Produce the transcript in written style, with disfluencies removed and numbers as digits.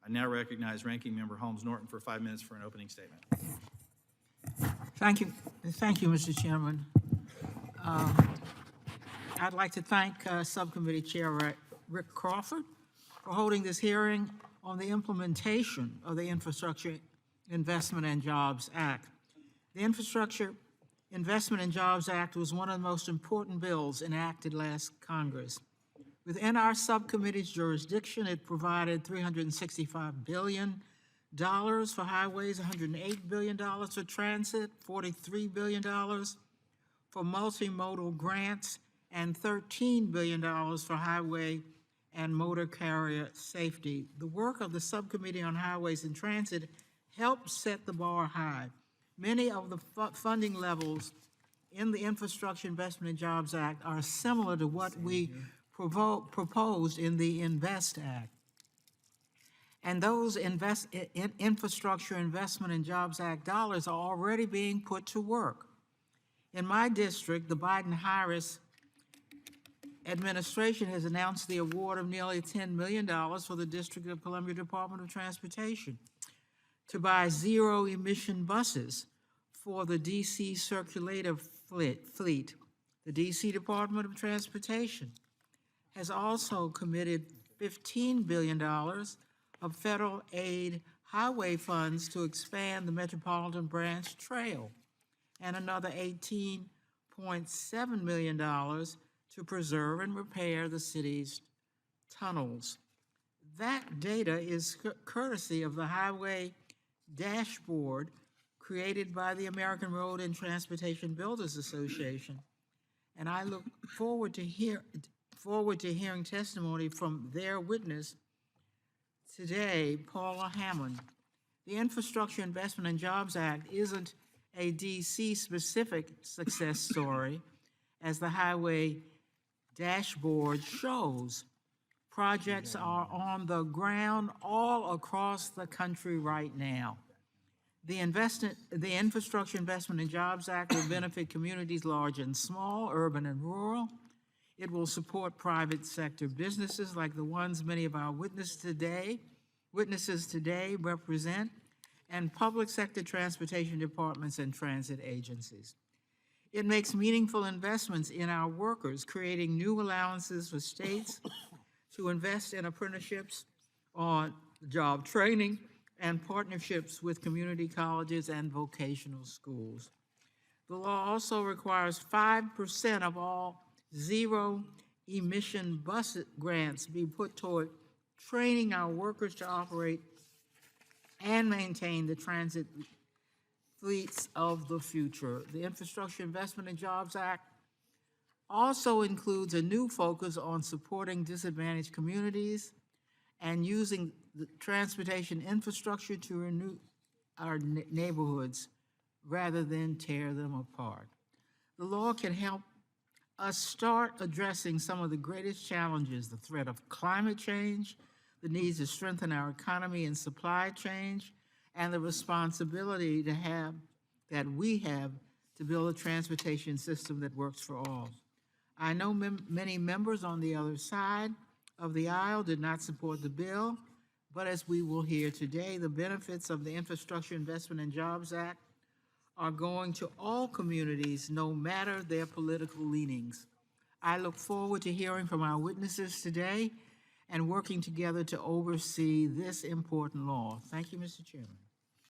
I now recognize Ranking Member Holmes Norton for 5 minutes for an opening statement. Thank you, Mr. Chairman. I'd like to thank Subcommittee Chair Rick Crawford for holding this hearing on the implementation of the Infrastructure Investment and Jobs Act. The Infrastructure Investment and Jobs Act was one of the most important bills enacted last Congress. Within our subcommittee's jurisdiction, it provided $365 billion for highways, $108 billion for transit, $43 billion for multimodal grants, and $13 billion for highway and motor carrier safety. The work of the Subcommittee on Highways and Transit helped set the bar high. Many of the funding levels in the Infrastructure Investment and Jobs Act are similar to what we proposed in the INVEST Act. And those Infrastructure Investment and Jobs Act dollars are already being put to work. In my district, the Biden-Harris administration has announced the award of nearly $10 million for the District of Columbia Department of Transportation to buy zero-emission buses for the DC circulator fleet. The DC Department of Transportation has also committed $15 billion of federal aid highway funds to expand the Metropolitan Branch Trail and another $18.7 million to preserve and repair the city's tunnels. That data is courtesy of the Highway Dashboard created by the American Road and Transportation Builders Association. And I look forward to hearing testimony from their witness today, Paula Hammond. The Infrastructure Investment and Jobs Act isn't a DC-specific success story, as the Highway Dashboard shows. Projects are on the ground all across the country right now. The Infrastructure Investment and Jobs Act will benefit communities large and small, urban and rural. It will support private sector businesses like the ones many of our witnesses today represent, and public sector transportation departments and transit agencies. It makes meaningful investments in our workers, creating new allowances for states to invest in apprenticeships, on job training, and partnerships with community colleges and vocational schools. The law also requires 5% of all zero-emission bus grants be put toward training our workers to operate and maintain the transit fleets of the future. The Infrastructure Investment and Jobs Act also includes a new focus on supporting disadvantaged communities and using the transportation infrastructure to renew our neighborhoods rather than tear them apart. The law can help us start addressing some of the greatest challenges: the threat of climate change, the needs to strengthen our economy and supply chain, and the responsibility that we have to build a transportation system that works for all. I know many members on the other side of the aisle did not support the bill, but as we will hear today, the benefits of the Infrastructure Investment and Jobs Act are going to all communities, no matter their political leanings. I look forward to hearing from our witnesses today and working together to oversee this important law. Thank you, Mr. Chairman.